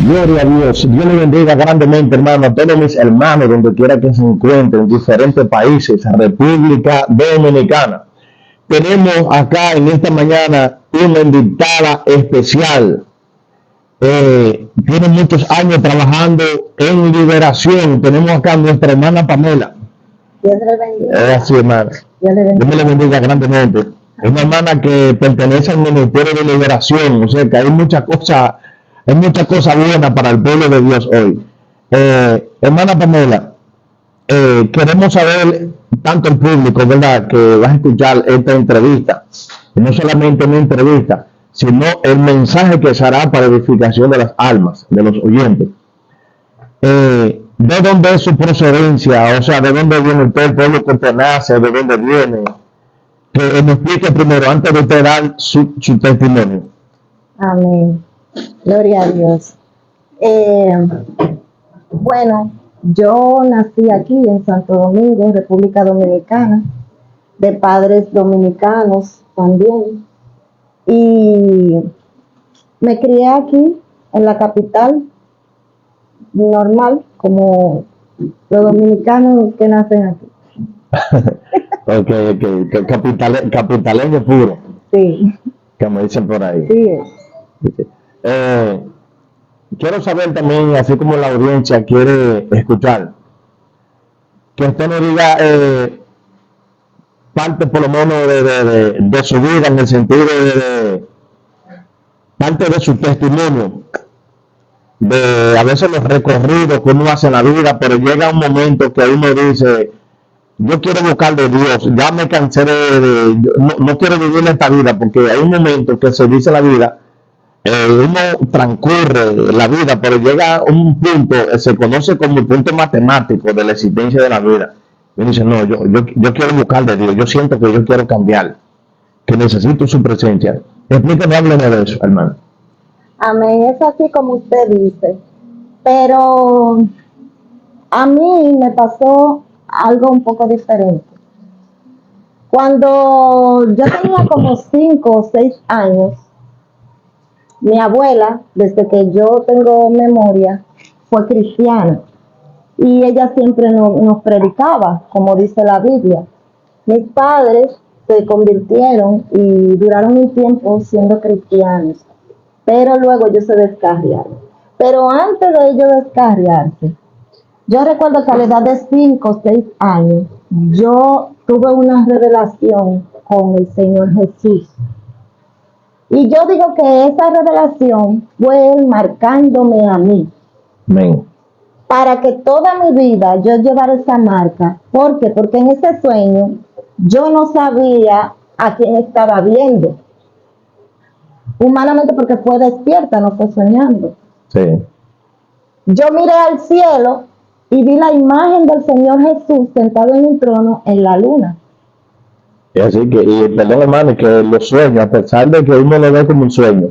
Gloria a Dios. Dios le bendiga grandemente, hermano, a todos mis hermanos, donde quiera que se encuentren, en diferentes países, República Dominicana. Tenemos acá en esta mañana una invitada especial. Tiene muchos años trabajando en liberación. Tenemos acá a nuestra hermana Pamela. Dios le bendiga. Así, hermana. Dios le Dios me bendiga. la bendiga grandemente. Es una hermana que pertenece al Ministerio de Liberación, o sea que hay muchas cosas buenas para el pueblo de Dios hoy. Hermana Pamela, queremos saber, tanto el público, ¿verdad?, que va a escuchar esta entrevista, y no solamente una entrevista, sino el mensaje que se hará para edificación de las almas, de los oyentes. ¿De dónde es su procedencia? O sea, ¿de dónde viene usted, el pueblo que usted nace? ¿De dónde viene? Que me explique primero, antes de usted dar su testimonio. Amén. Gloria a Dios. Bueno, yo nací aquí en Santo Domingo, República Dominicana, de padres dominicanos también. Y me crié aquí, en la capital, normal, como los dominicanos que nacen aquí. Ok. Capitaleño puro, Sí, como dicen por ahí. sí es. Quiero saber también, así como la audiencia quiere escuchar, que usted nos diga parte por lo menos de su vida, en el sentido de parte de su testimonio, de a veces los recorridos que uno hace en la vida, pero llega un momento que uno dice, yo quiero buscar de Dios, ya me cansé no quiero vivir en esta vida, porque hay un momento que se dice la vida, uno transcurre la vida, pero llega un punto, se conoce como el punto matemático de la existencia de la vida. Y uno dice, no, yo quiero buscar de Dios, yo siento que yo quiero cambiar, que necesito su presencia. Explíqueme, hábleme de eso, hermano. Amén, es así como usted dice. Pero a mí me pasó algo un poco diferente. Cuando yo tenía como 5 o 6 años, mi abuela, desde que yo tengo memoria, fue cristiana. Y ella siempre nos predicaba, como dice la Biblia. Mis padres se convirtieron y duraron un tiempo siendo cristianos, pero luego ellos se descarriaron. Pero antes de ellos descarriarse, yo recuerdo que a la edad de 5 o 6 años, yo tuve una revelación con el Señor Jesús. Y yo digo que esa revelación fue Él marcándome a mí. Amén. Para que toda mi vida yo llevara esa marca. ¿Por qué? Porque en ese sueño yo no sabía a quién estaba viendo. Humanamente, porque fue despierta, no fue soñando. Sí. Yo miré al cielo y vi la imagen del Señor Jesús sentado en un trono en la luna. Y así que, y perdón, hermano, que los sueños, a pesar de que uno lo ve como un sueño,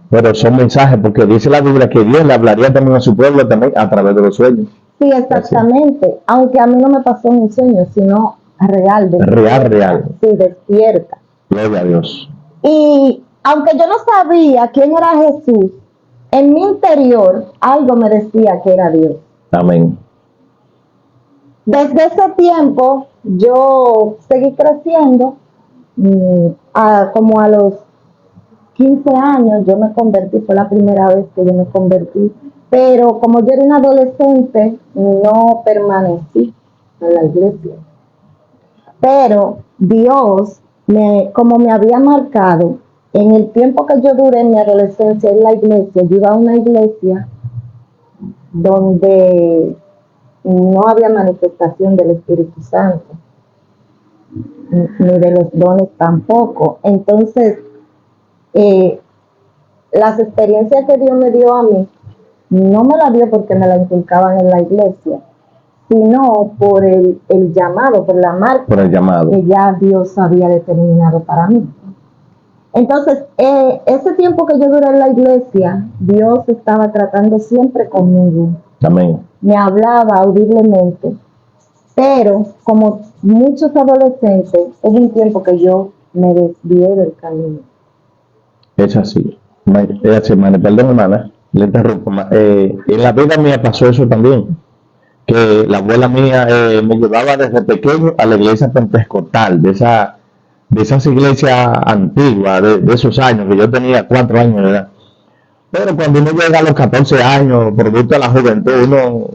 pero son mensajes, porque dice la Biblia que Dios le hablaría también a su pueblo también a través de los sueños. Sí, exactamente. Así. Aunque a mí no me pasó en un sueño, sino real. Real. Sí, despierta. Gloria a Dios. Y aunque yo no sabía quién era Jesús, en mi interior algo me decía que era Dios. Amén. Desde ese tiempo yo seguí creciendo, como a los 15 años yo me convertí, fue la primera vez que yo me convertí, pero como yo era una adolescente, no permanecí en la iglesia. Pero Dios, como me había marcado, en el tiempo que yo duré en mi adolescencia en la iglesia, yo iba a una iglesia donde no había manifestación del Espíritu Santo, ni de los dones tampoco. Entonces, las experiencias que Dios me dio a mí, no me las dio porque me la inculcaban en la iglesia, sino por el llamado, por la marca por el llamado que ya Dios había determinado para mí. Entonces, ese tiempo que yo duré en la iglesia, Dios estaba tratando siempre conmigo. Amén. Me hablaba audiblemente, pero como muchos adolescentes, hubo un tiempo que yo me desvié del camino. Es así. Es así, hermana. Perdón, hermana. le interrumpo. En la vida mía pasó eso también, que la abuela mía me llevaba desde pequeño a la iglesia pentecostal, de esas iglesias antiguas, de esos años, que yo tenía 4 años de edad. Pero cuando uno llega a los 14 años, producto de la juventud, uno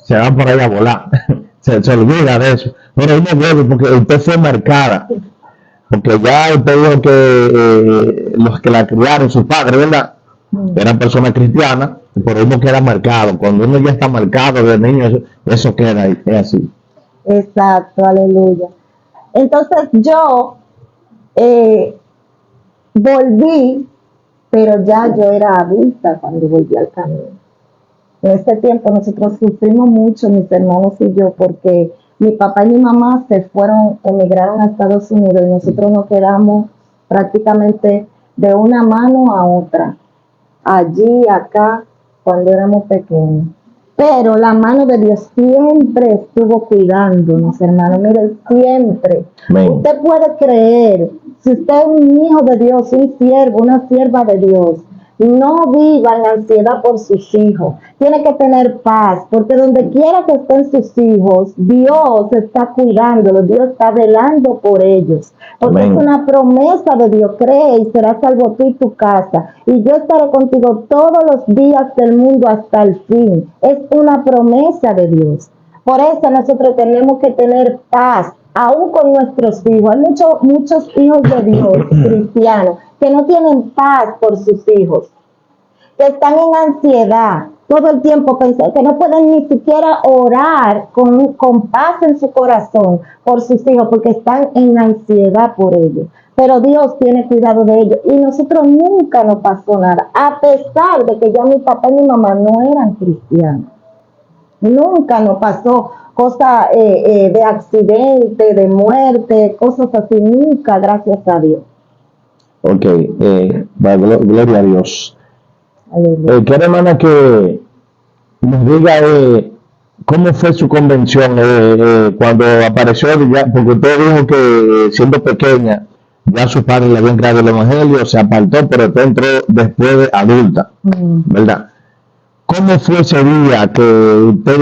se va por ahí a volar, se olvida de eso. Pero uno vuelve porque usted fue marcada, porque ya usted dijo que los que la criaron, sus padres, ¿verdad? Eran personas cristianas, pero uno queda marcado. Cuando uno ya está marcado de niño, eso queda ahí, es así. Exacto, aleluya. Entonces yo eh, volví, pero ya yo era adulta cuando volví al camino. En ese tiempo nosotros sufrimos mucho, mis hermanos y yo, porque mi papá y mi mamá se fueron, emigraron a Estados Unidos y nosotros nos quedamos prácticamente de una mano a otra, allí, acá, cuando éramos pequeños. Pero la mano de Dios siempre estuvo cuidándonos, hermano. Mire, siempre. Amén. Usted puede creer, si usted es un hijo de Dios, un siervo, una sierva de Dios, no viva en ansiedad por sus hijos. Tiene que tener paz, porque donde quiera que estén sus hijos, Dios está cuidándolos, Dios está velando por ellos. Porque Amén. es una promesa de Dios, cree y serás salvo tú y tu casa. Y yo estaré contigo todos los días del mundo hasta el fin. Es una promesa de Dios. Por eso nosotros tenemos que tener paz, aún con nuestros hijos. Hay muchos hijos de Dios, cristianos, que no tienen paz por sus hijos, que están en ansiedad todo el tiempo, pensando que no pueden ni siquiera orar con paz en su corazón por sus hijos, porque están en ansiedad por ellos. Pero Dios tiene cuidado de ellos y nosotros nunca nos pasó nada, a pesar de que ya mi papá y mi mamá no eran cristianos. Nunca nos pasó cosas de accidente, de muerte, cosas así, nunca, gracias a Dios. Ok, gloria a Dios. Aleluya. Quiero, hermana, que nos diga cómo fue su convención cuando apareció, porque usted dijo que siendo pequeña ya sus padres le habían creado el evangelio, se apartó, pero usted entró después de adulta, ¿verdad? ¿Cómo fue ese día que usted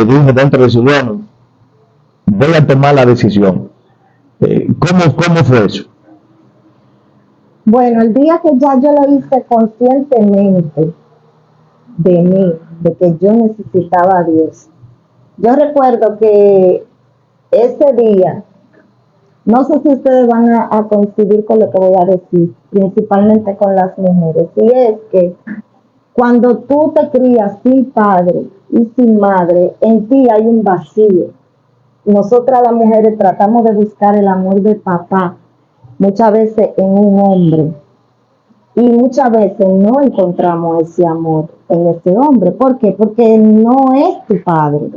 dijo dentro de su bueno, voy a tomar la decisión? ¿Cómo fue eso? Bueno, el día que ya yo lo hice conscientemente de mí, de que yo necesitaba a Dios. Yo recuerdo que ese día, no sé si ustedes van a coincidir con lo que voy a decir, principalmente con las mujeres, y es que cuando tú te crías sin padre y sin madre, en ti hay un vacío. Nosotras las mujeres tratamos de buscar el amor de papá, muchas veces en un hombre. Y muchas veces no encontramos ese amor en ese hombre. ¿Por qué? Porque no es tu padre.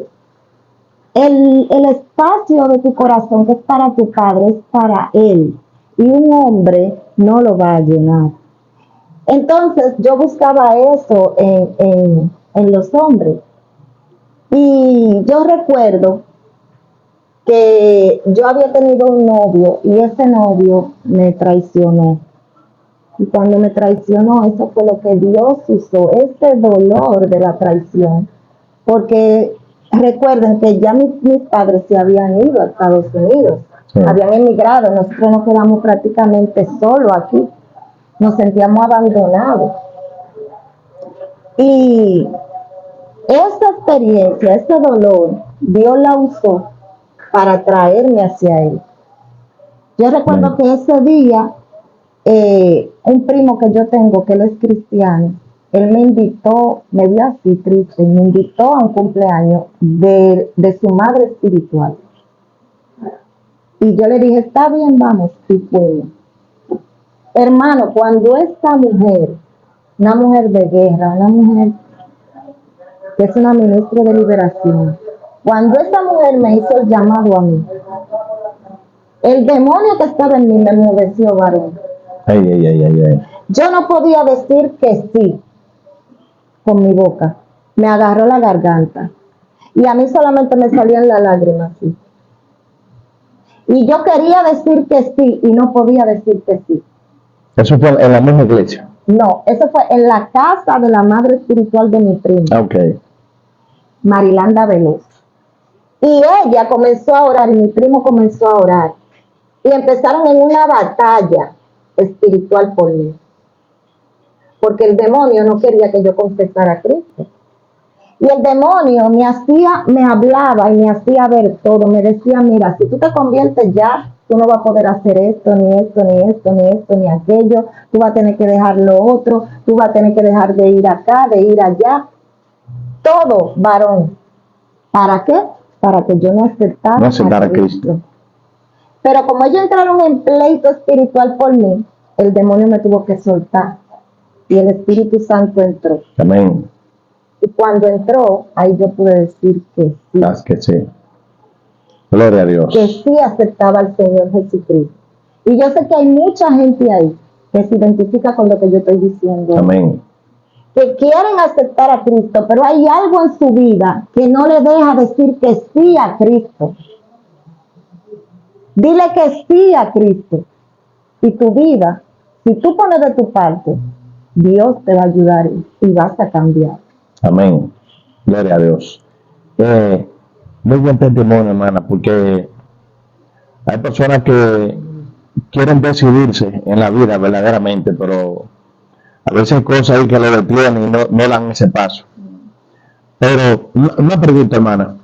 El espacio de tu corazón que es para tu padre es para él. Y un hombre no lo va a llenar. Entonces yo buscaba eso en los hombres. Y yo recuerdo que yo había tenido un novio y ese novio me traicionó. Y cuando me traicionó, eso fue lo que Dios usó, ese dolor de la traición. Porque recuerden que ya mis padres se habían ido a Estados Unidos, sí, habían emigrado, nosotros nos quedamos prácticamente solos aquí, nos sentíamos abandonados. Y esa experiencia, ese dolor, Dios la usó para traerme hacia Él. Yo recuerdo que ese día, un primo que yo tengo, que él es cristiano, él me invitó, me vio así triste, me invitó a un cumpleaños de su madre espiritual. Y yo le dije, está bien, vamos, y fuimos. Hermano, cuando esta mujer, una mujer de guerra, una mujer que es una ministra de liberación, cuando esta mujer me hizo el llamado a mí, el demonio que estaba en mí me enmudeció, varón. Yo no podía decir que sí con mi boca. Me agarró la garganta. Y a mí solamente me salían las lágrimas así. Y yo quería decir que sí y no podía decir que sí. Eso fue en la misma iglesia. No, eso fue en la casa de la madre espiritual de mi prima, Ok. Marilanda Veloz. Y ella comenzó a orar y mi primo comenzó a orar. Y empezaron en una batalla espiritual por mí. Porque el demonio no quería que yo confesara a Cristo. Y el demonio me hablaba y me hacía ver todo. Me decía, mira, si tú te conviertes ya, tú no vas a poder hacer esto, ni esto, ni esto, ni esto, ni aquello. Tú vas a tener que dejar lo otro. Tú vas a tener que dejar de ir acá, de ir allá. Todo, varón. ¿Para qué? Para que yo no aceptara, No aceptar a Cristo. Pero como ellos entraron en pleito espiritual por mí, el demonio me tuvo que soltar. Y el Espíritu Santo entró. Amén. Y cuando entró, ahí yo pude decir que sí. Que sí. Gloria a Dios. Que sí aceptaba al Señor Jesucristo. Y yo sé que hay mucha gente ahí que se identifica con lo que yo estoy diciendo. Amén. Que quieren aceptar a Cristo, pero hay algo en su vida que no le deja decir que sí a Cristo. Dile que sí a Cristo. Y tu vida, si tú pones de tu parte, Dios te va a ayudar y vas a cambiar. Amén. Gloria a Dios. Muy buen testimonio, hermana, porque hay personas que quieren decidirse en la vida verdaderamente, pero a veces hay cosas ahí que lo detienen y no dan ese paso. Pero una pregunta, hermana.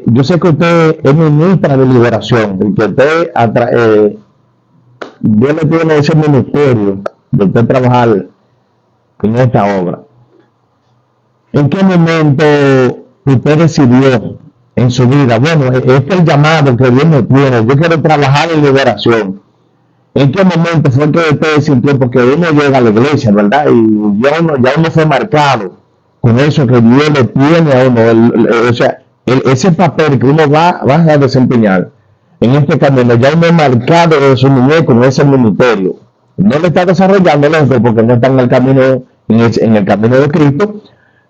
Yo sé que usted es ministra de liberación y que usted Dios le tiene ese ministerio de usted trabajar en esta obra. ¿En qué momento usted decidió en su vida, bueno, este es el llamado que Dios me tiene, yo quiero trabajar en liberación? ¿En qué momento fue que usted sintió? Porque uno llega a la iglesia, ¿verdad? Y ya uno fue marcado con eso que Dios le tiene a uno. O sea, ese papel que uno va a desempeñar en este camino, ya uno es marcado de su niñez con ese ministerio. No le está desarrollando lento porque no está en el camino, en el camino de Cristo,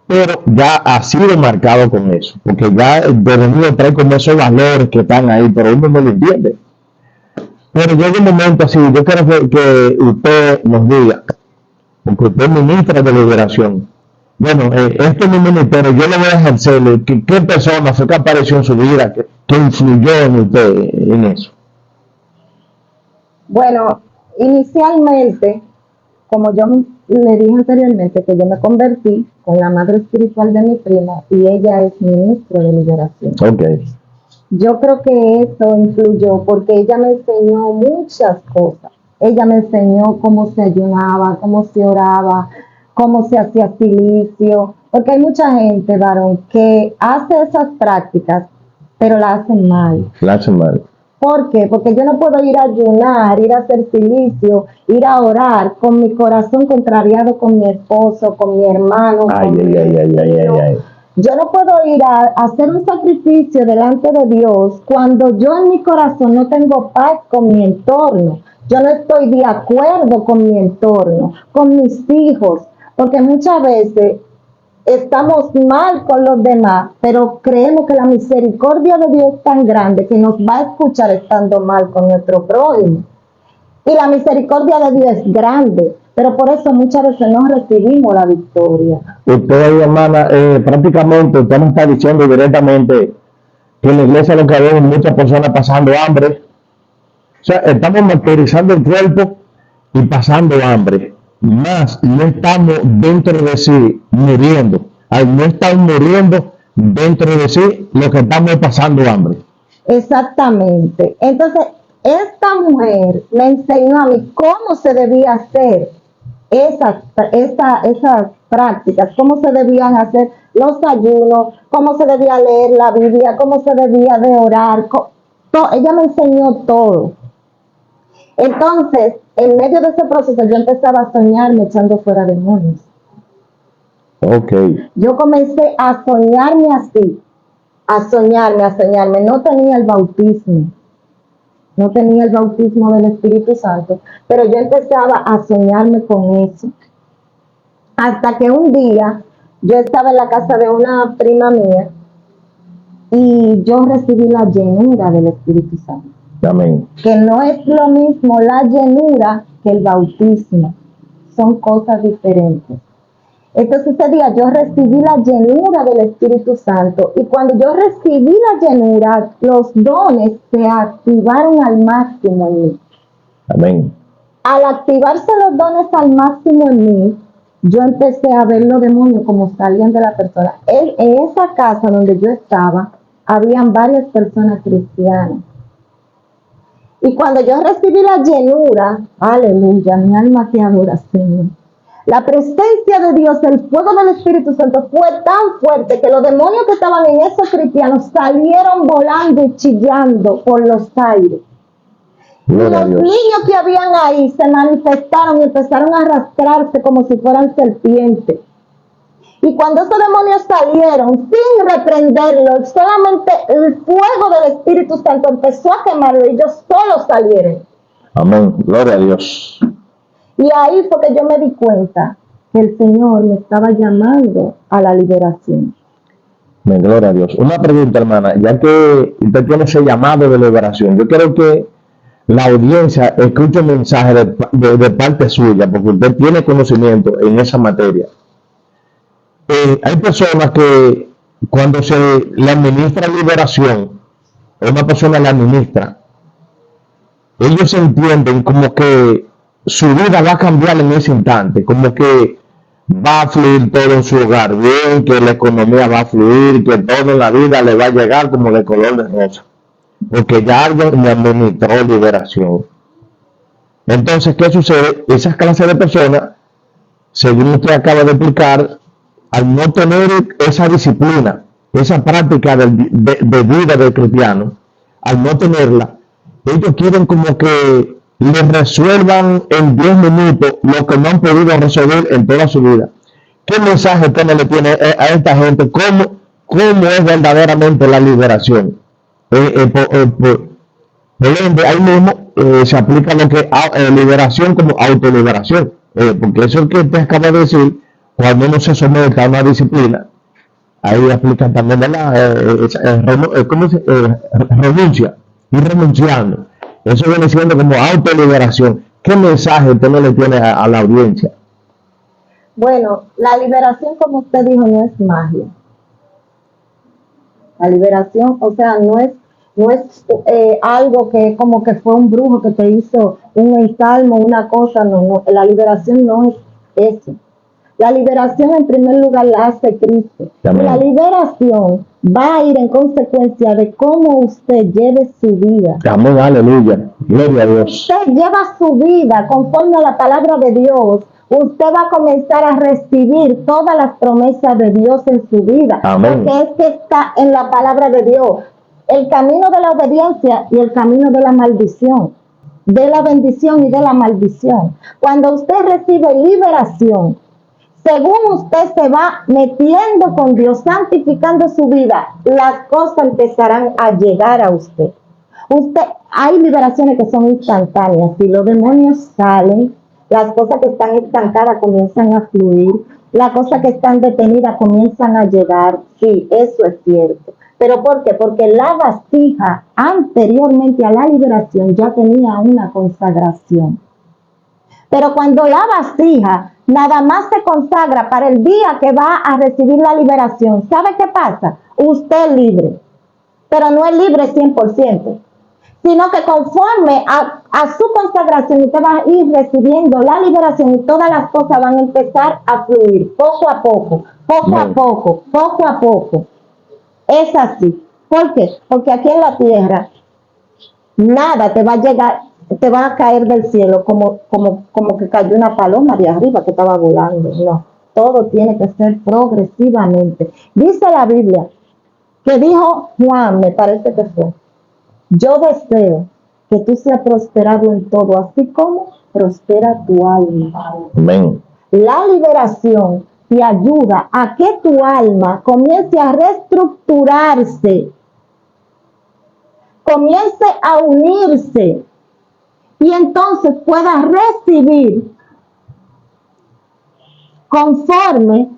pero ya ha sido marcado con eso, porque ya de niño trae como esos valores que están ahí, pero uno no lo entiende. Pero llega un momento así, yo quiero que usted nos diga, porque usted es ministra de liberación. Bueno, este es mi ministerio, yo lo voy a ejercer. ¿Qué persona fue que apareció en su vida que influyó en usted en eso? Bueno, inicialmente, como yo le dije anteriormente, que yo me convertí con la madre espiritual de mi prima y ella es ministro de liberación. Ok. Yo creo que eso influyó porque ella me enseñó muchas cosas. Ella me enseñó cómo se ayunaba, cómo se oraba, cómo se hacía silicio. Porque hay mucha gente, varón, que hace esas prácticas, pero la hacen mal. La hacen mal. ¿Por qué? Porque yo no puedo ir a ayunar, ir a hacer silicio, ir a orar con mi corazón contrariado con mi esposo, con mi hermano. Ay. Yo no puedo ir a hacer un sacrificio delante de Dios cuando yo en mi corazón no tengo paz con mi entorno. Yo no estoy de acuerdo con mi entorno, con mis hijos, porque muchas veces estamos mal con los demás, pero creemos que la misericordia de Dios es tan grande que nos va a escuchar estando mal con nuestro prójimo. Y la misericordia de Dios es grande, pero por eso muchas veces no recibimos la victoria. Usted, hermana, prácticamente usted nos está diciendo directamente que en la iglesia lo que vemos muchas personas pasando hambre. O sea, estamos martirizando el cuerpo y pasando hambre. Más no estamos dentro de sí muriendo. No estamos muriendo dentro de sí lo que estamos pasando hambre. Exactamente. Entonces, esta mujer me enseñó a mí cómo se debía hacer esas prácticas, cómo se debían hacer los ayunos, cómo se debía leer la Biblia, cómo se debía de orar. Ella me enseñó todo. Entonces, en medio de ese proceso, yo empezaba a soñarme echando fuera demonios. Okay. Yo comencé a soñarme así, a soñarme. No tenía el bautismo. No tenía el bautismo del Espíritu Santo, pero yo empezaba a soñarme con eso. Hasta que un día yo estaba en la casa de una prima mía y yo recibí la llenura del Espíritu Santo. Amén. Que no es lo mismo la llenura que el bautismo. son cosas diferentes. Entonces ese día yo recibí la llenura del Espíritu Santo y cuando yo recibí la llenura, los dones se activaron al máximo en mí. Amén. Al activarse los dones al máximo en mí, yo empecé a ver los demonios como salían de la persona. En esa casa donde yo estaba, habían varias personas cristianas. Y cuando yo recibí la llenura, aleluya, mi alma te adora, Señor. La presencia de Dios, el fuego del Espíritu Santo fue tan fuerte que los demonios que estaban en esos cristianos salieron volando y chillando por los aires. Y los niños que habían ahí se manifestaron y empezaron a arrastrarse como si fueran serpientes. Y cuando esos demonios salieron, sin reprenderlos, solamente el fuego del Espíritu Santo empezó a quemarlo y ellos solos salieron. Amén. Gloria a Dios. Y ahí fue que yo me di cuenta que el Señor me estaba llamando a la liberación. Amén. Gloria a Dios. Una pregunta, hermana, ya que usted tiene ese llamado de liberación, yo quiero que la audiencia escuche un mensaje de parte suya, porque usted tiene conocimiento en esa materia. Hay personas que cuando se le administra liberación, una persona la administra, ellos entienden como que su vida va a cambiar en ese instante, como que va a fluir todo en su hogar bien, que la economía va a fluir, que todo en la vida le va a llegar como de color de rosa, porque ya alguien le administró liberación. Entonces, ¿qué sucede? Esas clases de personas, según usted acaba de explicar, al no tener esa disciplina, esa práctica de vida del cristiano, al no tenerla, ellos quieren como que les resuelvan en 10 minutos lo que no han podido resolver en toda su vida. ¿Qué mensaje usted le tiene a esta gente? ¿Cómo es verdaderamente la liberación? Por ende, ahí mismo se aplica lo que liberación como autoliberación, porque eso es que te acaba de decir, cuando uno se somete a una disciplina, ahí aplican también renuncia, y renunciando. Eso viene siendo como autoliberación. ¿Qué mensaje usted no le tiene a la audiencia? Bueno, la liberación, como usted dijo, no es magia. La liberación, o sea, no es algo que como que fue un brujo que te hizo un ensalmo, una cosa, no. La liberación no es eso. La liberación en primer lugar la hace Cristo. Amén. La liberación va a ir en consecuencia de cómo usted lleve su vida. Amén, aleluya. Gloria a Dios. Usted lleva su vida conforme a la palabra de Dios. Usted va a comenzar a recibir todas las promesas de Dios en su vida. Amén. Porque es que está en la palabra de Dios. El camino de la obediencia y el camino de la maldición. De la bendición y de la maldición. Cuando usted recibe liberación, según usted se va metiendo con Dios, santificando su vida, las cosas empezarán a llegar a usted. Hay liberaciones que son instantáneas. Si los demonios salen, las cosas que están estancadas comienzan a fluir, las cosas que están detenidas comienzan a llegar. Sí, eso es cierto. ¿Pero por qué? Porque la vasija anteriormente a la liberación ya tenía una consagración. Pero cuando la vasija nada más se consagra para el día que va a recibir la liberación, ¿sabe qué pasa? Usted es libre, pero no es libre 100%, sino que conforme a su consagración usted va a ir recibiendo la liberación y todas las cosas van a empezar a fluir poco a poco, poco a poco. Es así. ¿Por qué? Porque aquí en la tierra nada te va a llegar, te va a caer del cielo como que cayó una paloma de arriba que estaba volando. No, todo tiene que ser progresivamente. Dice la Biblia que dijo Juan, me parece que fue: yo deseo que tú seas prosperado en todo, así como prospera tu alma. Amén. La liberación te ayuda a que tu alma comience a reestructurarse, comience a unirse y entonces pueda recibir conforme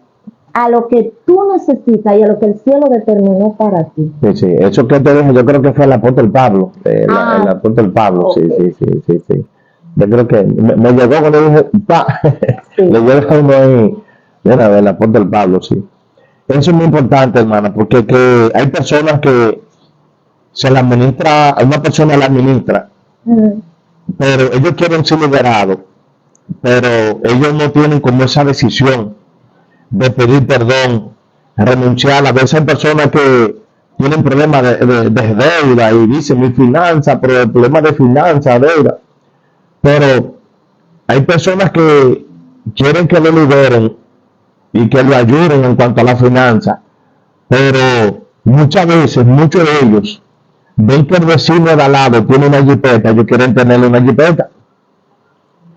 a lo que tú necesitas y a lo que el cielo determinó para ti. Sí, eso que te dije, yo creo que fue el apóstol Pablo, el apóstol Pablo, okay. Sí. Yo creo que me llegó cuando dije, pa, Sí. le llega uno ahí, mira, del apóstol Pablo, sí. Eso es muy importante, hermana, porque que hay personas que se la administra, a una persona la administra, Mm, pero ellos quieren ser liberados, pero ellos no tienen como esa decisión de pedir perdón, renunciar. A veces hay personas que tienen problemas de deuda y dicen mi finanza, pero el problema de finanza, deuda. Pero hay personas que quieren que lo liberen y que lo ayuden en cuanto a la finanza, pero muchas veces, muchos de ellos ven que el vecino de al lado tiene una jipeta, ellos quieren tenerle una jipeta.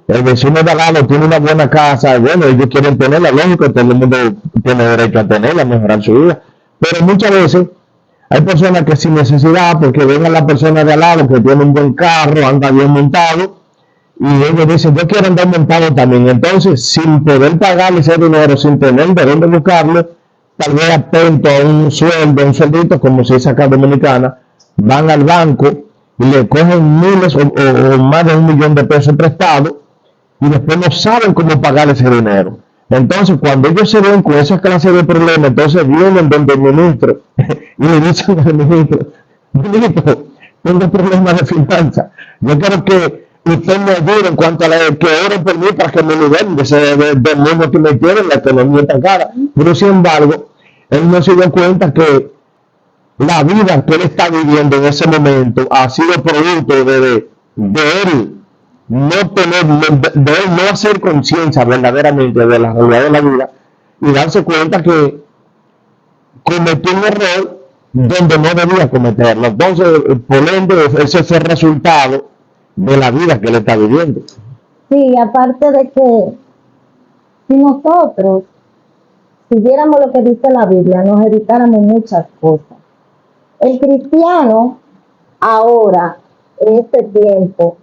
El vecino de al lado tiene una buena casa, bueno, ellos quieren tenerla, lógico, todo el mundo tiene derecho a tenerla, a mejorar su vida. Pero muchas veces hay personas que sin necesidad, porque ven a la persona de al lado que tiene un buen carro, anda bien montado, y ellos dicen, yo quiero andar montado también. Entonces, sin poder pagarle ese dinero, sin tener de dónde buscarlo, tal vez atento a un sueldo, un sueldito, como se dice acá en Dominicana, van al banco y le cogen miles o más de 1 millón de pesos prestados y después no saben cómo pagar ese dinero. Entonces, cuando ellos se ven con esa clase de problemas, entonces vienen donde el ministro y le dicen al ministro, tengo problemas de finanzas, yo quiero que usted me ayude en cuanto a que ore por mí para que me liberen del mundo que me tiene, la economía tan cara. Pero sin embargo, él no se dio cuenta que la vida que él está viviendo en ese momento ha sido producto de él no tener, de él no hacer conciencia verdaderamente de la realidad de la vida y darse cuenta que cometió un error donde no debía cometerlo. Entonces, por ende, ese fue el resultado de la vida que él está viviendo. Sí, aparte de que si nosotros siguiéramos lo que dice la Biblia, nos evitáramos muchas cosas. El cristiano ahora, en este tiempo,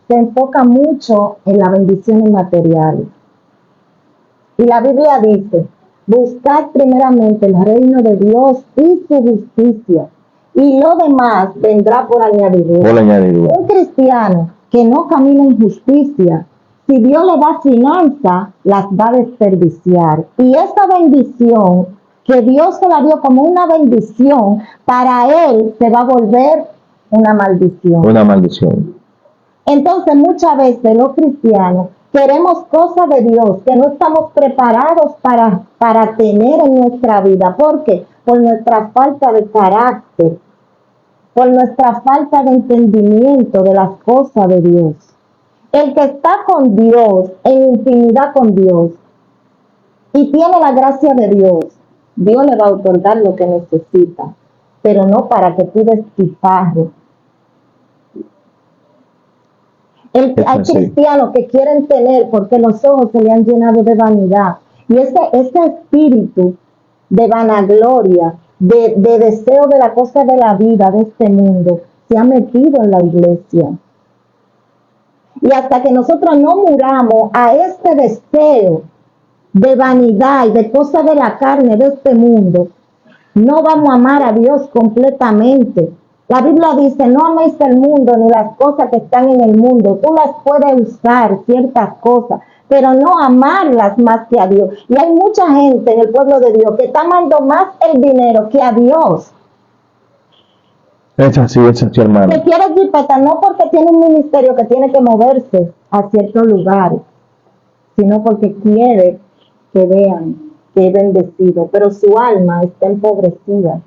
se enfoca mucho en las bendiciones materiales. Y la Biblia dice, buscad primeramente el reino de Dios y su justicia, y lo demás vendrá por añadidura. Por añadidura. Un cristiano que no camina en justicia, si Dios le da finanzas, las va a desperdiciar. Y esa bendición que Dios se la dio como una bendición, para él se va a volver una maldición. Una maldición. Entonces, muchas veces los cristianos queremos cosas de Dios que no estamos preparados para tener en nuestra vida. ¿Por qué? Por nuestra falta de carácter, por nuestra falta de entendimiento de las cosas de Dios. El que está con Dios, en intimidad con Dios, y tiene la gracia de Dios, Dios le va a otorgar lo que necesita, pero no para que tú despilfarres. Hay cristianos que quieren tener porque los ojos se le han llenado de vanidad. Y ese espíritu de vanagloria, de deseo de la cosa de la vida, de este mundo, se ha metido en la iglesia. Y hasta que nosotros no muramos a este deseo de vanidad y de cosas de la carne de este mundo, no vamos a amar a Dios completamente. La Biblia dice, no améis el mundo ni las cosas que están en el mundo. Tú las puedes usar, ciertas cosas, pero no amarlas más que a Dios. Y hay mucha gente en el pueblo de Dios que está amando más el dinero que a Dios. Es así, hermano. Que quiere jipeta no porque tiene un ministerio que tiene que moverse a ciertos lugares, sino porque quiere que vean que es bendecido, pero su alma está empobrecida.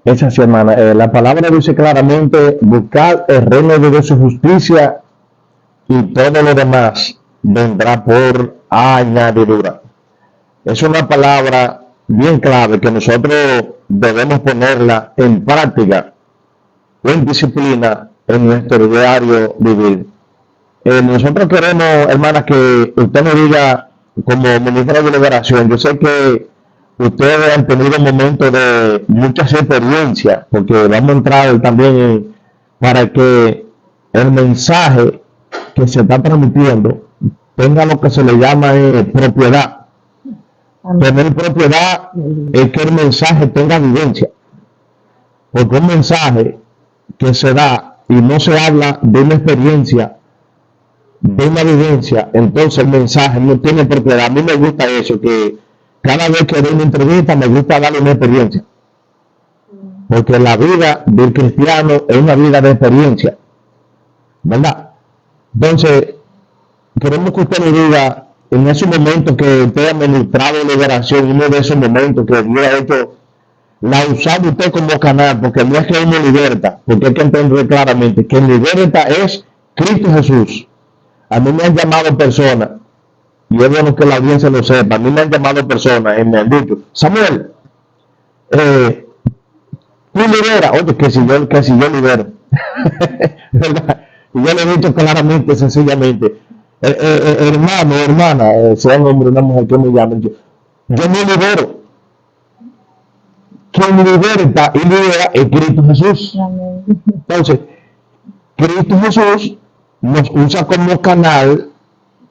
Es así, hermana. La palabra dice claramente, buscar el reino de Dios y su justicia y todo lo demás vendrá por añadidura. Es una palabra bien clave que nosotros debemos ponerla en práctica, en disciplina, en nuestro diario vivir. Nosotros queremos, hermana, que usted nos diga, como ministra de liberación, yo sé que ustedes han tenido momentos de muchas experiencias, porque vamos a entrar también para que el mensaje que se está transmitiendo tenga lo que se le llama propiedad. Tener propiedad es que el mensaje tenga vivencia, porque un mensaje que se da y no se habla de una experiencia, de una vivencia, entonces el mensaje no tiene propiedad. A mí me gusta eso, que cada vez que doy una entrevista me gusta darle una experiencia, porque la vida del cristiano es una vida de experiencia, ¿verdad? Entonces, queremos que usted nos diga, en esos momentos que usted ha ministrado liberación, uno de esos momentos que Dios ha hecho, la ha usado usted como canal, porque no es que uno liberta, porque hay que entender claramente que liberta es Cristo Jesús. A mí me han llamado personas, y es bueno que la audiencia lo sepa, a mí me han llamado personas y me han dicho, Samuel, tú liberas, oye, que si yo libero, ¿verdad? Y yo le he dicho claramente, sencillamente, hermano, hermana, sea un hombre o una mujer que me llamen, yo no libero. Quien liberta y libera es Cristo Jesús. Amén. Entonces, Cristo Jesús nos usa como canal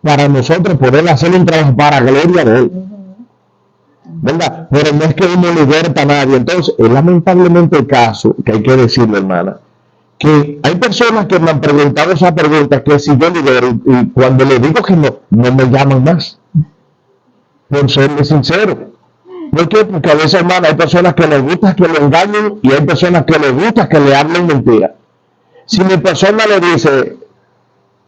para nosotros poder hacer un trabajo para gloria de Él, ¿verdad? Pero no es que uno liberta a nadie. Entonces, es lamentablemente el caso, que hay que decirlo, hermana, que hay personas que me han preguntado esa pregunta, que si yo libero, y cuando le digo que no, no me llaman más, por serle sincero. ¿Por qué? Porque a veces, hermano, hay personas que les gusta que lo engañen y hay personas que les gusta que le hablen mentira. Si mi persona le dice,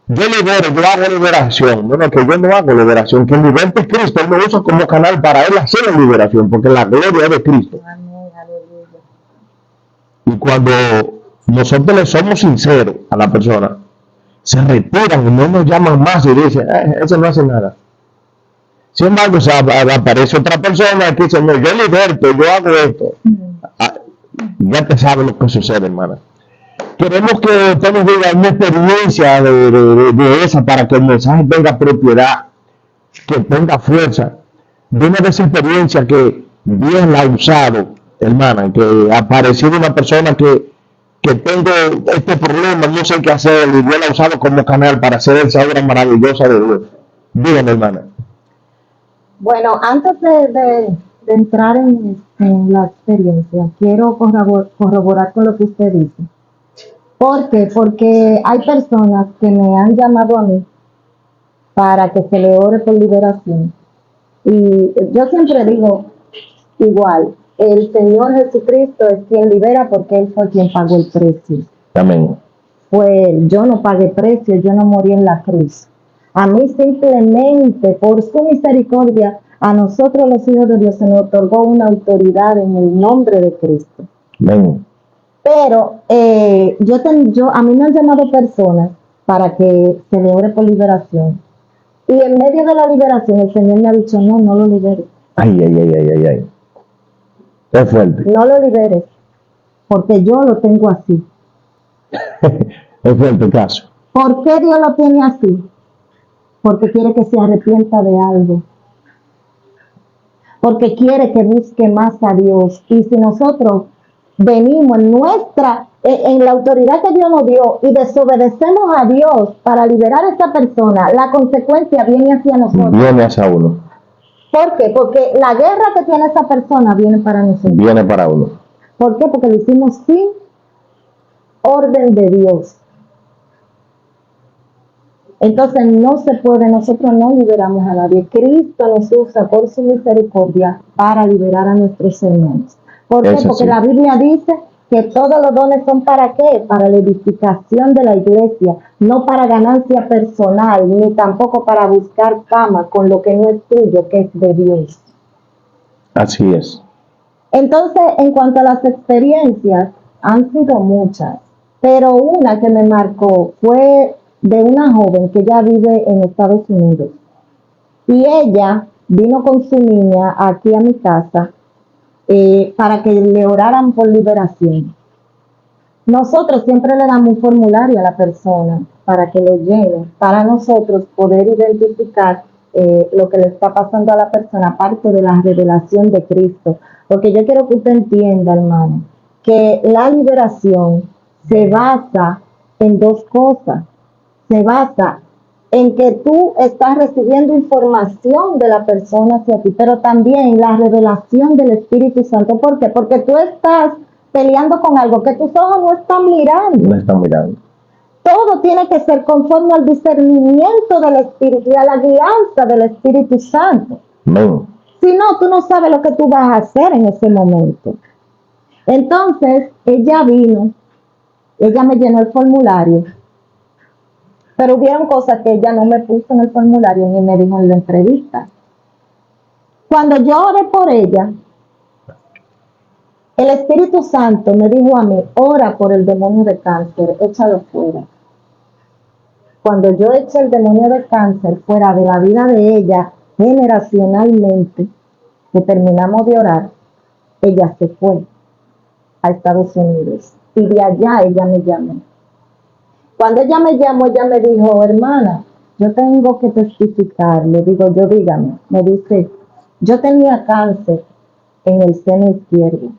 yo libero, yo hago liberación, bueno, que yo no hago liberación, que el liberta es Cristo, Él me usa como canal para Él hacer la liberación, porque la gloria es de Cristo. Amén, aleluya. Y cuando nosotros le somos sinceros a la persona, se retiran y no nos llaman más y dicen, eso no hace nada. Sin embargo, o sea, aparece otra persona que dice, no, yo liberto, yo hago esto. Ya te sabe lo que sucede, hermana. Queremos que usted nos diga una experiencia de esa para que el mensaje tenga propiedad, que tenga fuerza. De una de esas experiencias que Dios la ha usado, hermana, que ha aparecido una persona que tengo este problema, no sé qué hacer, y Dios la ha usado como canal para hacer esa obra maravillosa de Dios. Dígame, hermana. Bueno, antes de entrar en la experiencia, quiero corroborar con lo que usted dice. ¿Por qué? Porque hay personas que me han llamado a mí para que se le ore por liberación. Y yo siempre digo igual, el Señor Jesucristo es quien libera porque Él fue quien pagó el precio. Amén. Pues yo no pagué precio, yo no morí en la cruz. A mí simplemente, por su misericordia, a nosotros los hijos de Dios se nos otorgó una autoridad en el nombre de Cristo. Amén. Pero a mí me han llamado personas para que se le ore por liberación. Y en medio de la liberación el Señor me ha dicho, no lo liberes. Ay. Es fuerte. No lo liberes, porque yo lo tengo así. Es fuerte el caso. ¿Por qué Dios lo tiene así? Porque quiere que se arrepienta de algo. Porque quiere que busque más a Dios. Y si nosotros venimos en la autoridad que Dios nos dio y desobedecemos a Dios para liberar a esta persona, la consecuencia viene hacia nosotros. Viene hacia uno. ¿Por qué? Porque la guerra que tiene esa persona viene para nosotros. Viene para uno. ¿Por qué? Porque lo hicimos sin orden de Dios. Entonces no se puede, nosotros no liberamos a nadie. Cristo nos usa por su misericordia para liberar a nuestros hermanos. ¿Por qué? Porque la Biblia dice que todos los dones son ¿para qué? Para la edificación de la iglesia, no para ganancia personal, ni tampoco para buscar fama con lo que no es tuyo, que es de Dios. Así es. Entonces, en cuanto a las experiencias, han sido muchas, pero una que me marcó fue de una joven que ya vive en Estados Unidos. Y ella vino con su niña aquí a mi casa para que le oraran por liberación. Nosotros siempre le damos un formulario a la persona para que lo llene, para nosotros poder identificar lo que le está pasando a la persona, aparte de la revelación de Cristo. Porque yo quiero que usted entienda, hermano, que la liberación se basa en dos cosas. Se basa en que tú estás recibiendo información de la persona hacia ti, pero también la revelación del Espíritu Santo. ¿Por qué? Porque tú estás peleando con algo que tus ojos no están mirando. No están mirando. Todo tiene que ser conforme al discernimiento del Espíritu y a la guianza del Espíritu Santo. Amén. Si no, tú no sabes lo que tú vas a hacer en ese momento. Entonces, ella vino, ella me llenó el formulario, pero hubieron cosas que ella no me puso en el formulario ni me dijo en la entrevista. Cuando yo oré por ella, el Espíritu Santo me dijo a mí, ora por el demonio de cáncer, échalo fuera. Cuando yo eché el demonio de cáncer fuera de la vida de ella, generacionalmente, que terminamos de orar, ella se fue a Estados Unidos. Y de allá ella me llamó. Cuando ella me llamó, ella me dijo, hermana, yo tengo que testificar. Le digo, yo dígame. Me dice, yo tenía cáncer en el seno izquierdo.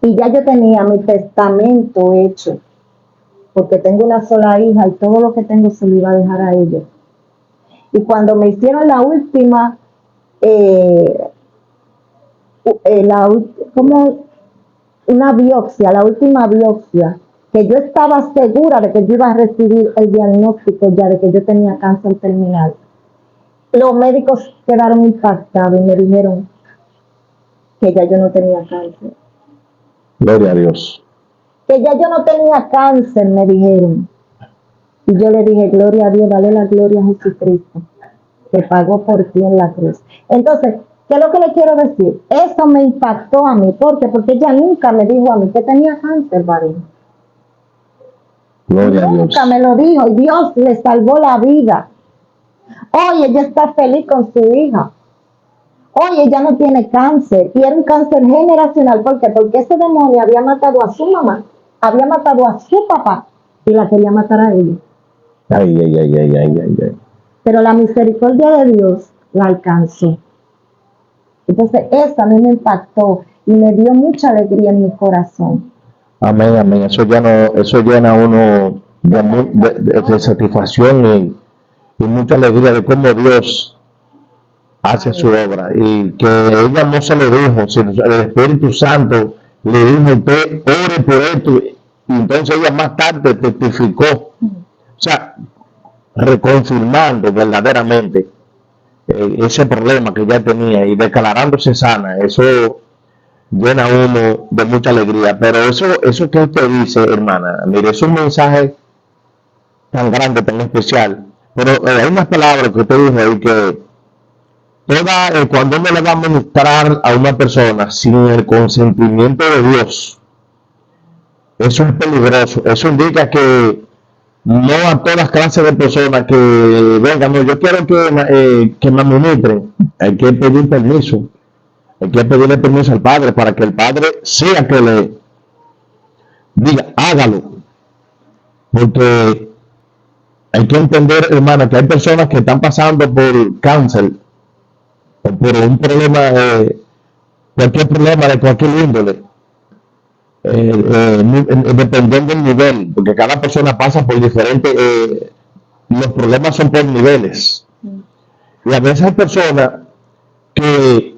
Y ya yo tenía mi testamento hecho, porque tengo una sola hija y todo lo que tengo se lo iba a dejar a ella. Y cuando me hicieron la última, como una biopsia, la última biopsia, que yo estaba segura de que yo iba a recibir el diagnóstico ya de que yo tenía cáncer terminal, los médicos quedaron impactados y me dijeron que ya yo no tenía cáncer. Gloria a Dios. Que ya yo no tenía cáncer, me dijeron. Y yo le dije, gloria a Dios, dale la gloria a Jesucristo, que pagó por ti en la cruz. Entonces, ¿qué es lo que le quiero decir? Eso me impactó a mí. ¿Por qué? Porque ella nunca me dijo a mí que tenía cáncer, varón. Gloria a Dios. Nunca me lo dijo y Dios le salvó la vida. Hoy ella está feliz con su hija. Hoy ella no tiene cáncer y era un cáncer generacional. ¿Por qué? Porque ese demonio había matado a su mamá, había matado a su papá y la quería matar a ella. Ay, ay, ay, ay, ay, ay, ay. Pero la misericordia de Dios la alcanzó. Entonces eso a mí me impactó y me dio mucha alegría en mi corazón. Amén, amén. Eso llena a uno de satisfacción y mucha alegría de cómo Dios hace su obra. Y que ella no se lo dijo, sino el Espíritu Santo le dijo, usted ore por esto. Y entonces ella más tarde testificó. O sea, reconfirmando verdaderamente ese problema que ya tenía y declarándose sana. Eso llena a uno de mucha alegría. Pero eso que usted dice, hermana, mire, es un mensaje tan grande, tan especial. Pero hay unas palabras que usted dijo ahí que cuando uno le va a ministrar a una persona sin el consentimiento de Dios, eso es peligroso. Eso indica que no a todas clases de personas que vengan, no, yo quiero que me administren, hay que pedir permiso. Hay que pedirle permiso al Padre para que el Padre sea que le diga, hágalo. Porque hay que entender, hermana, que hay personas que están pasando por cáncer o por un problema, cualquier problema de cualquier índole, dependiendo del nivel, porque cada persona pasa por diferentes, los problemas son por niveles. Y a veces hay personas que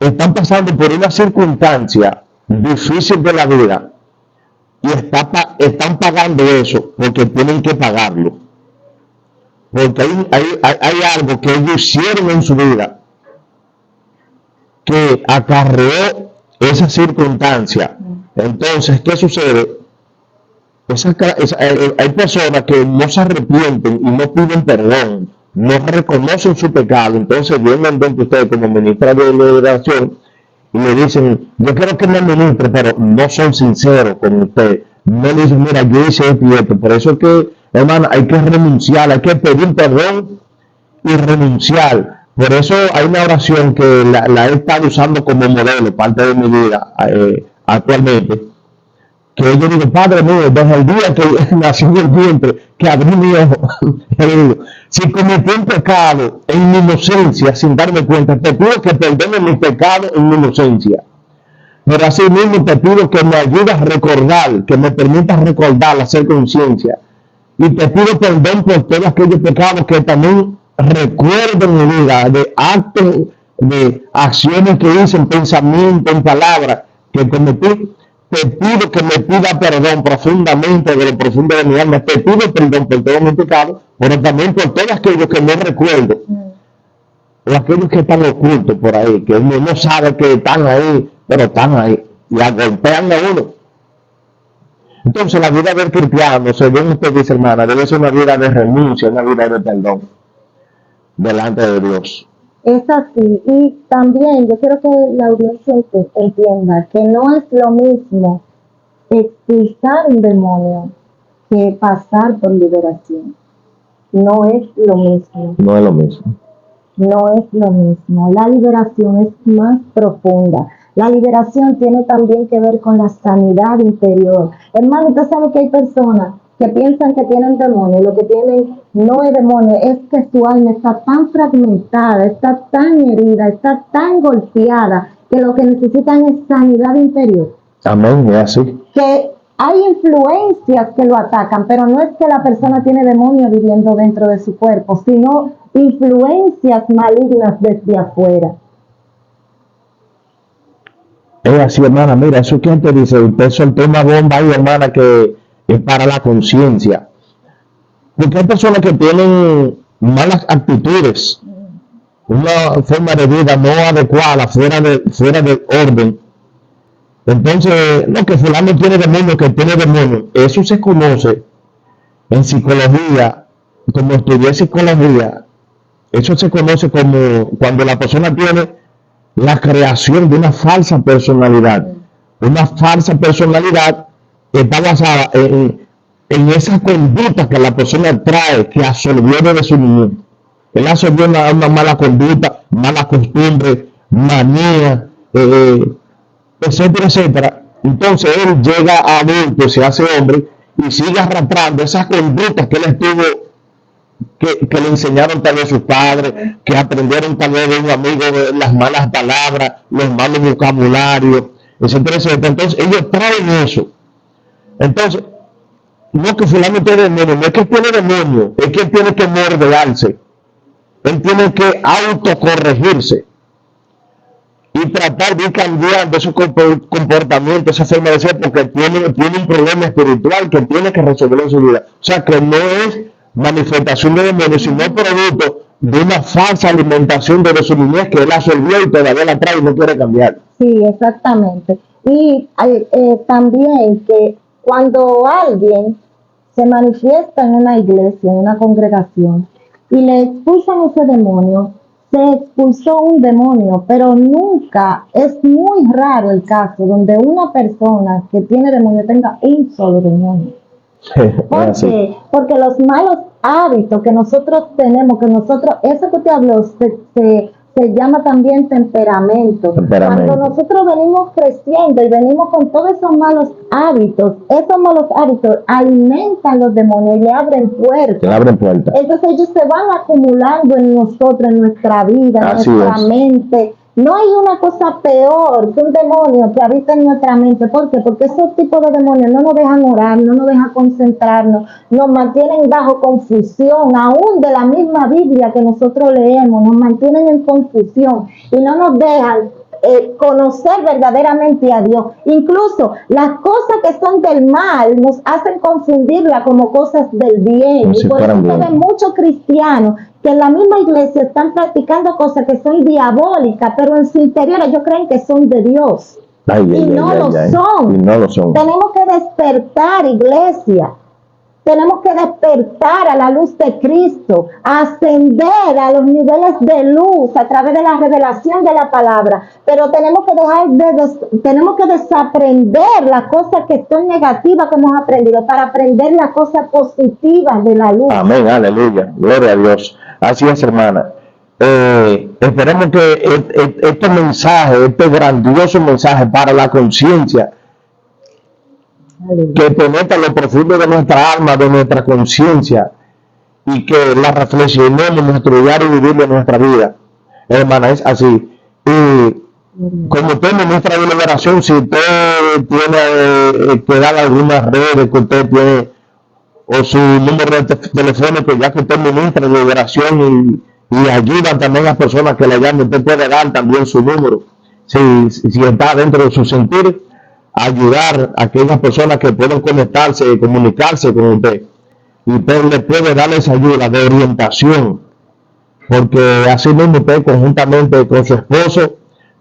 están pasando por una circunstancia difícil de la vida y están pagando eso porque tienen que pagarlo. Porque hay algo que ellos hicieron en su vida que acarreó esa circunstancia. Entonces, ¿qué sucede? Hay personas que no se arrepienten y no piden perdón, no reconocen su pecado. Entonces vienen donde ustedes como ministra de la oración y le dicen, yo quiero que me administre, pero no son sinceros con usted. No le dicen, mira, yo hice esto y esto. Por eso es que, hermano, hay que renunciar, hay que pedir perdón y renunciar. Por eso hay una oración que la he estado usando como modelo, parte de mi vida actualmente. Que yo digo, Padre mío, desde el día que nació en el vientre, que abrí mi ojo, yo digo, si cometí un pecado en mi inocencia, sin darme cuenta, te pido que perdone mi pecado en mi inocencia. Pero así mismo te pido que me ayudes a recordar, que me permitas recordar, hacer conciencia. Y te pido perdón por todos aquellos pecados que también recuerdo en mi vida, de actos de acciones que hice, en pensamiento, en palabras que cometí, te pido que me pida perdón profundamente, de lo profundo de mi alma. Te pido perdón por todos mis pecados, pero también por todos aquellos que no recuerdo, o aquellos que están ocultos por ahí, que uno no sabe que están ahí, pero están ahí, y golpean a uno. Entonces la vida del cristiano, según usted dice, hermana, debe ser una vida de renuncia, una vida de perdón delante de Dios. Es así. Y también yo quiero que la audiencia entienda que no es lo mismo expulsar un demonio que pasar por liberación. No es lo mismo. No es lo mismo. No es lo mismo. La liberación es más profunda. La liberación tiene también que ver con la sanidad interior. Hermano, usted sabe que hay personas que piensan que tienen demonio, y lo que tienen no es demonio, es que su alma está tan fragmentada, está tan herida, está tan golpeada, que lo que necesitan es sanidad interior. Amén, es así. Que hay influencias que lo atacan, pero no es que la persona tiene demonio viviendo dentro de su cuerpo, sino influencias malignas desde afuera. Es así, hermana. Mira, eso que antes dice, usted soltó una bomba ahí, hermana, que es para la conciencia. Porque hay personas que tienen malas actitudes, una forma de vida no adecuada, fuera de orden. Entonces, no, que fulano tiene demonio, que tiene demonio. Eso se conoce en psicología, como estudié psicología, eso se conoce como cuando la persona tiene la creación de una falsa personalidad. Una falsa personalidad está basada en esa conducta que la persona trae, que absorbió desde su niñez. Él absorbió una mala conducta, mala costumbre, manía, etcétera, etcétera. Entonces él llega a adulto, se hace hombre y sigue arrastrando esas conductas que él estuvo, que le enseñaron tal vez sus padres, que aprendieron tal vez de un amigo, de las malas palabras, los malos vocabularios, etcétera, etcétera. Entonces ellos traen eso. Entonces, no que fulano tiene demonio, no es que tiene demonio, es que él tiene que morderarse. Él tiene que autocorregirse y tratar de ir cambiando ese comportamiento, esa forma de ser, porque tiene un problema espiritual que tiene que resolver en su vida. O sea, que no es manifestación de demonios, sino producto de una falsa alimentación de su niñez que él absorbió y todavía la trae y no quiere cambiar. Sí, exactamente. Y también que cuando alguien se manifiesta en una iglesia, en una congregación, y le expulsan ese demonio, se expulsó un demonio, pero nunca, es muy raro el caso donde una persona que tiene demonio tenga un solo demonio. ¿Por qué? Porque los malos hábitos que nosotros tenemos, eso que usted habló, se llama también temperamento. Cuando nosotros venimos creciendo y venimos con todos esos malos hábitos alimentan los demonios y le abren puertas. Entonces ellos se van acumulando en nosotros, en nuestra vida, en nuestra mente. No hay una cosa peor que un demonio que habita en nuestra mente. ¿Por qué? Porque esos tipos de demonios no nos dejan orar, no nos dejan concentrarnos, nos mantienen bajo confusión, aún de la misma Biblia que nosotros leemos, nos mantienen en confusión y no nos dejan conocer verdaderamente a Dios. Incluso las cosas que son del mal nos hacen confundirlas como cosas del bien. Y por eso se ven muchos cristianos que en la misma iglesia están practicando cosas que son diabólicas, pero en su interior ellos creen que son de Dios. Y no lo son. Tenemos que despertar, iglesia. Tenemos que despertar a la luz de Cristo, ascender a los niveles de luz a través de la revelación de la palabra. Pero tenemos que desaprender las cosas que son negativas que hemos aprendido para aprender las cosas positivas de la luz. Amén, aleluya, gloria a Dios. Así es, hermana. Esperemos que este mensaje, este grandioso mensaje para la conciencia, que penetra lo profundo de nuestra alma, de nuestra conciencia, y que la reflexionemos en nuestro diario vivir de nuestra vida. Hermana, es así. Y como tiene nuestra liberación, si usted tiene que dar algunas redes que usted tiene, o su número de telefónico, ya que usted ministra liberación y ayudan también a las personas que le llaman. Usted puede dar también su número, si está dentro de su sentir, ayudar a aquellas personas que pueden conectarse, comunicarse con usted. Y usted le puede dar esa ayuda de orientación, porque así mismo usted conjuntamente con su esposo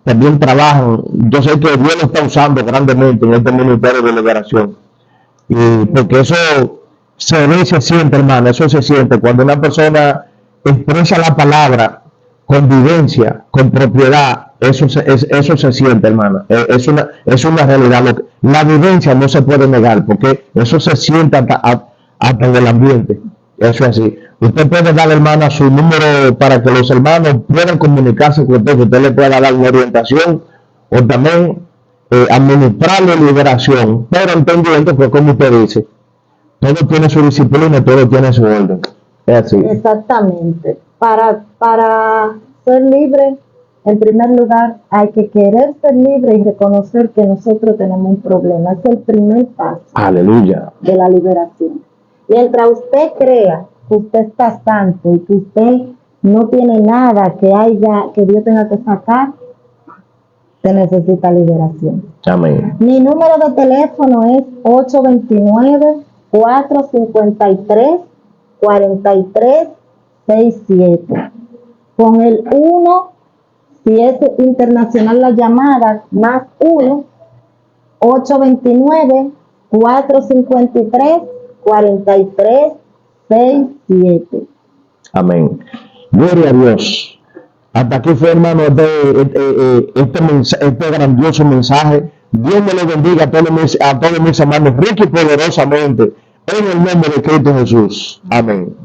también trabajan. Yo sé que Dios lo está usando grandemente en este ministerio de liberación, y porque eso se ve y se siente, hermano, eso se siente cuando una persona expresa la palabra con vivencia, con propiedad. Eso se siente, hermano. Es una realidad. La vivencia no se puede negar, porque eso se siente hasta en el ambiente. Eso es así. Usted puede dar, hermana, su número para que los hermanos puedan comunicarse con usted, que usted le pueda dar una orientación o también administrarle liberación, pero entendiendo que, como usted dice, todo tiene su disciplina, todo tiene su orden. Es así. Exactamente. Para ser libre, en primer lugar, hay que querer ser libre y reconocer que nosotros tenemos un problema. Es el primer paso. Aleluya. De la liberación. Mientras usted crea que usted está santo y que usted no tiene nada que Dios tenga que sacar, se necesita liberación. Amén. Mi número de teléfono es 829-453-4367. Con el 1, si es internacional la llamada, más 1, 829-453-4367. Amén. Gloria a Dios. Hasta aquí fue, hermano, este grandioso mensaje. Dios me lo bendiga a todos mis hermanos rico y poderosamente en el nombre de Cristo Jesús. Amén.